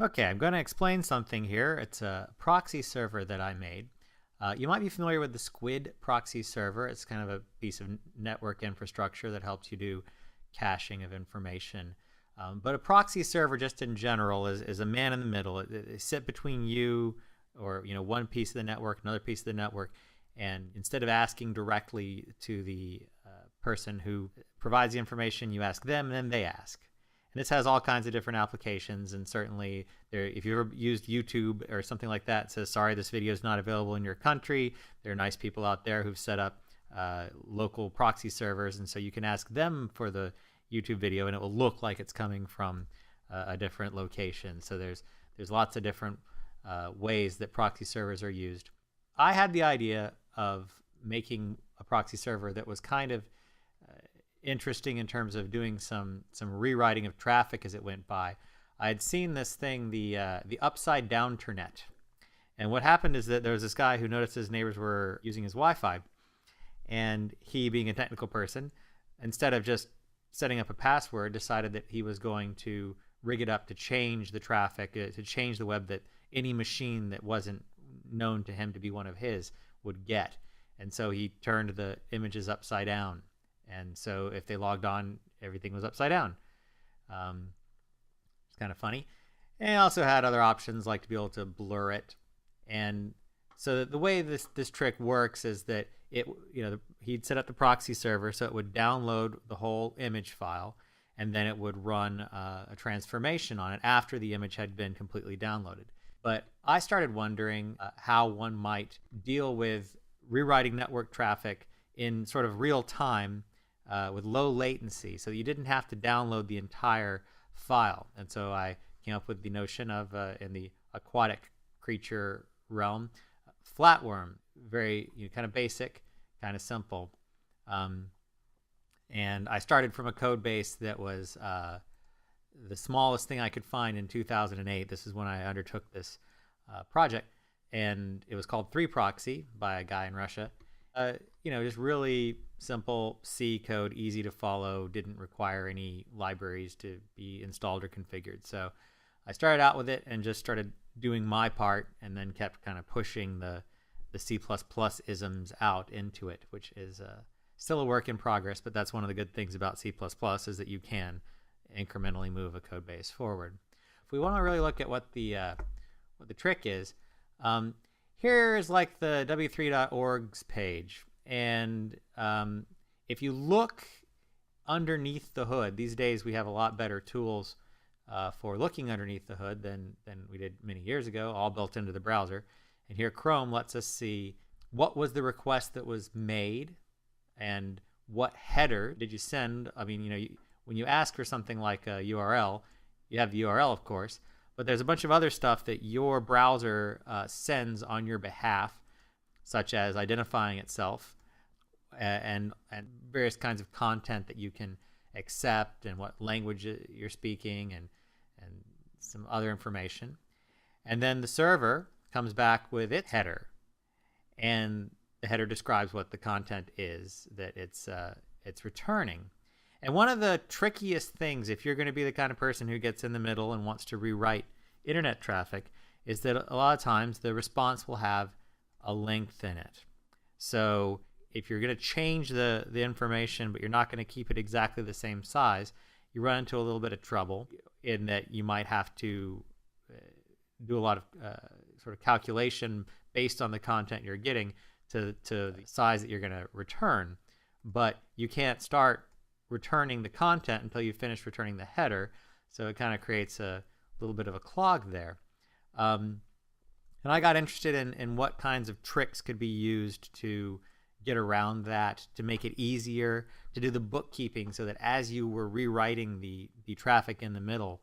Okay, I'm going to explain something here. It's a proxy server that I made. You might be familiar with the Squid proxy server. It's kind of a piece of network infrastructure that helps you do caching of information. But a proxy server, just in general, is a man in the middle. They sit between you or one piece of the network, another piece of the network, and instead of asking directly to the person who provides the information, you ask them, and then they ask. And this has all kinds of different applications, and certainly if you've ever used YouTube or something like that, it says, sorry, this video is not available in your country. There are nice people out there who've set up local proxy servers, and so you can ask them for the YouTube video, and it will look like it's coming from a different location. So there's lots of different ways that proxy servers are used. I had the idea of making a proxy server that was kind of interesting in terms of doing some rewriting of traffic as it went by. I had seen this thing, the upside down Internet, and what happened is that there was this guy who noticed his neighbors were using his Wi-Fi, and he, being a technical person, instead of just setting up a password, decided that he was going to rig it up to change the traffic, to change the web that any machine that wasn't known to him to be one of his would get. And so he turned the images upside down. And so if they logged on, everything was upside down. It's kind of funny. And he also had other options like to be able to blur it. And so the way this trick works is that he'd set up the proxy server so it would download the whole image file, and then it would run a transformation on it after the image had been completely downloaded. But I started wondering how one might deal with rewriting network traffic in sort of real time with low latency, so that you didn't have to download the entire file. And so I came up with the notion of, in the aquatic creature realm, Flatworm. Very kind of basic, kind of simple. And I started from a code base that was the smallest thing I could find in 2008. This is when I undertook this project, and it was called 3Proxy by a guy in Russia. Just really simple C code, easy to follow, didn't require any libraries to be installed or configured. So I started out with it and just started doing my part, and then kept kind of pushing the C++ isms out into it, which is still a work in progress, but that's one of the good things about C++ is that you can incrementally move a code base forward. If we want to really look at what the trick is, here is like the w3.org's page, and if you look underneath the hood, these days we have a lot better tools for looking underneath the hood than we did many years ago, all built into the browser. And here Chrome lets us see what was the request that was made and what header did you send. I mean, when you ask for something like a URL, you have the URL, of course, but there's a bunch of other stuff that your browser sends on your behalf, such as identifying itself and various kinds of content that you can accept, and what language you're speaking, and some other information. And then the server comes back with its header, and the header describes what the content is that it's returning. And one of the trickiest things, if you're going to be the kind of person who gets in the middle and wants to rewrite internet traffic, is that a lot of times the response will have a length in it. So if you're going to change the information, but you're not going to keep it exactly the same size, you run into a little bit of trouble in that you might have to do a lot of sort of calculation based on the content you're getting to the size that you're going to return. But you can't start returning the content until you finish returning the header, so it kind of creates a little bit of a clog there. And I got interested in what kinds of tricks could be used to get around that, to make it easier to do the bookkeeping, so that as you were rewriting the traffic in the middle,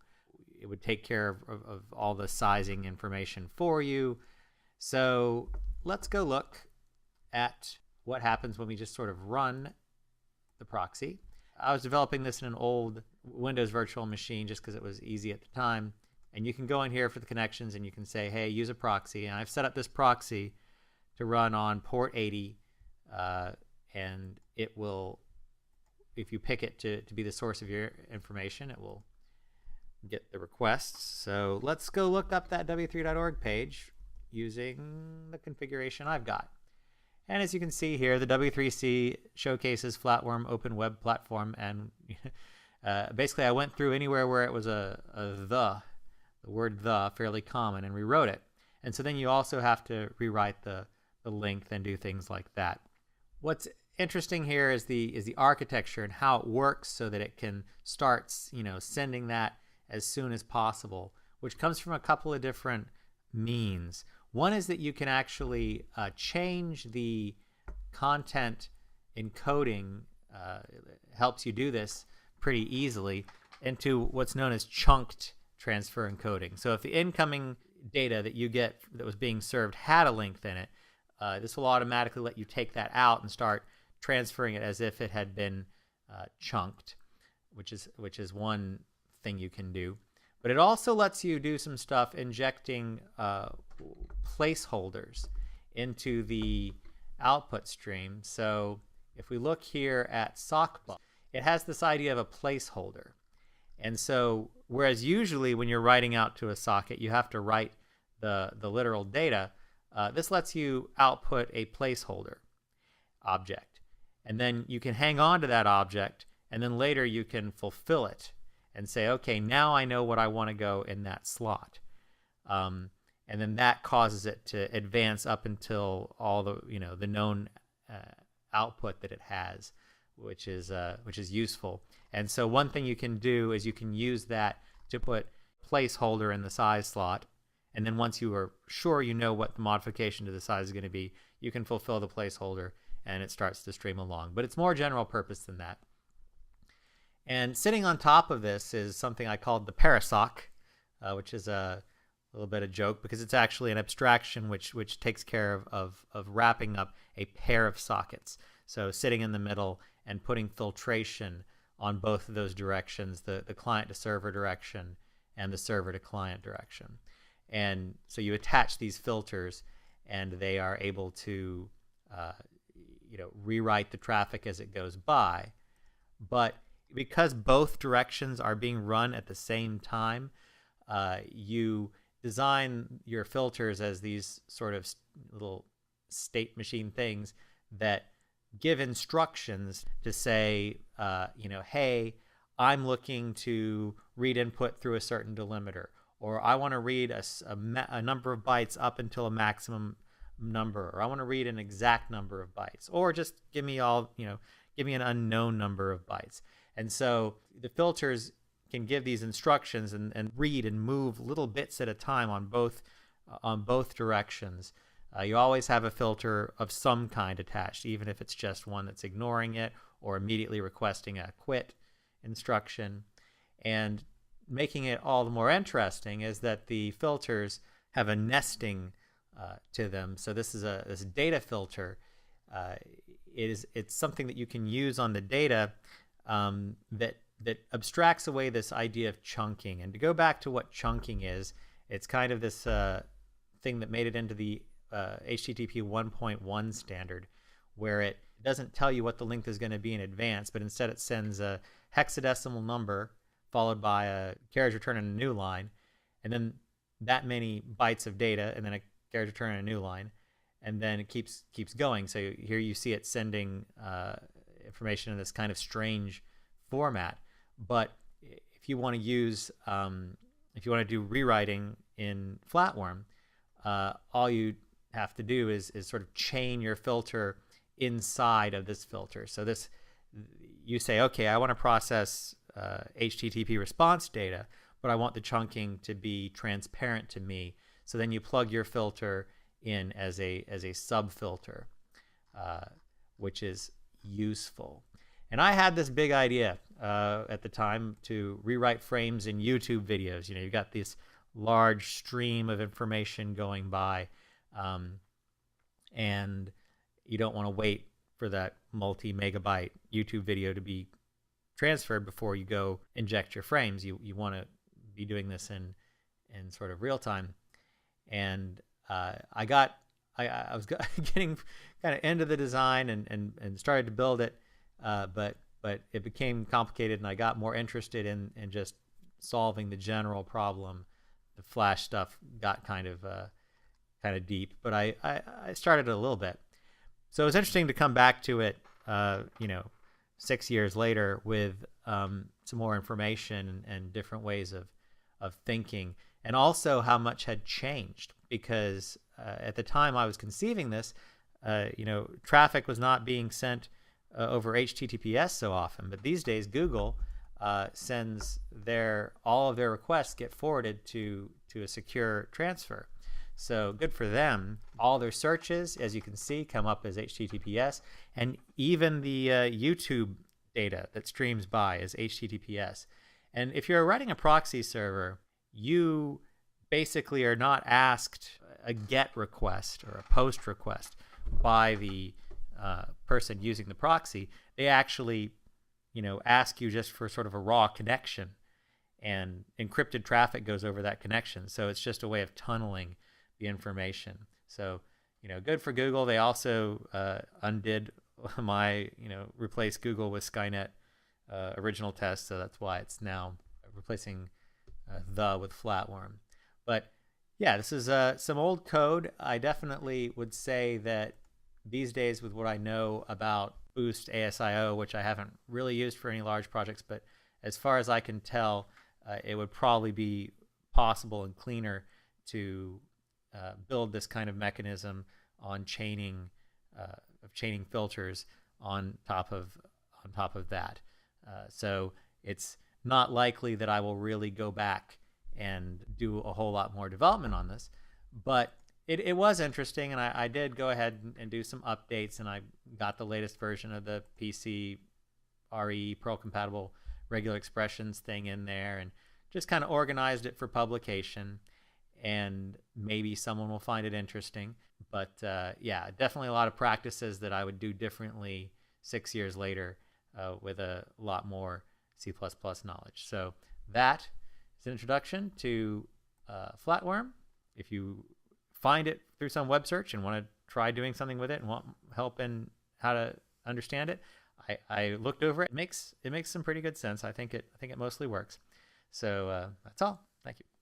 it would take care of all the sizing information for you. So let's go look at what happens when we just sort of run the proxy. I was developing this in an old Windows virtual machine just because it was easy at the time. And you can go in here for the connections and you can say, hey, use a proxy. And I've set up this proxy to run on port 80. And it will, if you pick it to be the source of your information, it will get the requests. So let's go look up that w3.org page using the configuration I've got. And as you can see here, the W3C showcases Flatworm Open Web Platform, and basically I went through anywhere where it was the word the, fairly common, and rewrote it. And so then you also have to rewrite the length and do things like that. What's interesting here is the architecture and how it works so that it can start sending that as soon as possible, which comes from a couple of different means. One is that you can actually change the content encoding, helps you do this pretty easily, into what's known as chunked transfer encoding. So if the incoming data that you get that was being served had a length in it, this will automatically let you take that out and start transferring it as if it had been chunked, which is one thing you can do. But it also lets you do some stuff injecting placeholders into the output stream. So if we look here at sockblock, it has this idea of a placeholder. And so whereas usually when you're writing out to a socket, you have to write the literal data, this lets you output a placeholder object. And then you can hang on to that object, and then later you can fulfill it and say, okay, now I know what I want to go in that slot. And then that causes it to advance up until all the the known output that it has, which is useful. And so one thing you can do is you can use that to put placeholder in the size slot, and then once you are sure you know what the modification to the size is going to be, you can fulfill the placeholder and it starts to stream along. But it's more general purpose than that. And sitting on top of this is something I called the parasoc, which is a little bit of joke because it's actually an abstraction which takes care of wrapping up a pair of sockets. So sitting in the middle and putting filtration on both of those directions, the client to server direction and the server to client direction. And so you attach these filters and they are able to rewrite the traffic as it goes by. But because both directions are being run at the same time, you design your filters as these sort of little state machine things that give instructions to say, hey, I'm looking to read input through a certain delimiter, or I want to read a number of bytes up until a maximum number, or I want to read an exact number of bytes, or just give me an unknown number of bytes. And so the filters can give these instructions and read and move little bits at a time on both directions. You always have a filter of some kind attached, even if it's just one that's ignoring it or immediately requesting a quit instruction. And making it all the more interesting is that the filters have a nesting to them. So this data filter. It's something that you can use on the data that abstracts away this idea of chunking. And to go back to what chunking is, it's kind of this thing that made it into the HTTP 1.1 standard, where it doesn't tell you what the length is going to be in advance, but instead it sends a hexadecimal number followed by a carriage return and a new line, and then that many bytes of data, and then a carriage return and a new line, and then it keeps going. So here you see it sending information in this kind of strange format. But if you want to use, if you want to do rewriting in Flatworm, all you have to do is sort of chain your filter inside of this filter. So this, you say, okay, I want to process HTTP response data, but I want the chunking to be transparent to me. So then you plug your filter in as a sub filter, which is useful. And I had this big idea at the time to rewrite frames in YouTube videos. You've got this large stream of information going by, and you don't want to wait for that multi-megabyte YouTube video to be transferred before you go inject your frames. You want to be doing this in sort of real time. And I was getting kind of into the design and started to build it, but it became complicated, and I got more interested in just solving the general problem, the Flash stuff got kind of deep. But I started a little bit. So it was interesting to come back to it, 6 years later with some more information and different ways of thinking, and also how much had changed. Because at the time I was conceiving this, traffic was not being sent over HTTPS so often, but these days Google sends all of their requests get forwarded to a secure transfer. So good for them. All their searches, as you can see, come up as HTTPS, and even the YouTube data that streams by is HTTPS. And if you're writing a proxy server, you basically are not asked a GET request or a POST request by the person using the proxy. They actually, ask you just for sort of a raw connection, and encrypted traffic goes over that connection. So it's just a way of tunneling the information. So, good for Google. They also undid my, replace Google with Skynet original test. So that's why it's now replacing with Flatworm. But yeah, this is some old code. I definitely would say that these days, with what I know about Boost ASIO, which I haven't really used for any large projects, but as far as I can tell, it would probably be possible and cleaner to build this kind of mechanism on chaining filters on top of that. So it's not likely that I will really go back and do a whole lot more development on this, but it was interesting, and I did go ahead and do some updates, and I got the latest version of the PC RE Perl compatible regular expressions thing in there, and just kind of organized it for publication, and maybe someone will find it interesting. But yeah, definitely a lot of practices that I would do differently 6 years later with a lot more C++ knowledge. So that is an introduction to Flatworm. If you find it through some web search and want to try doing something with it and want help in how to understand it, I looked over it. It makes some pretty good sense. I think it mostly works. So that's all. Thank you.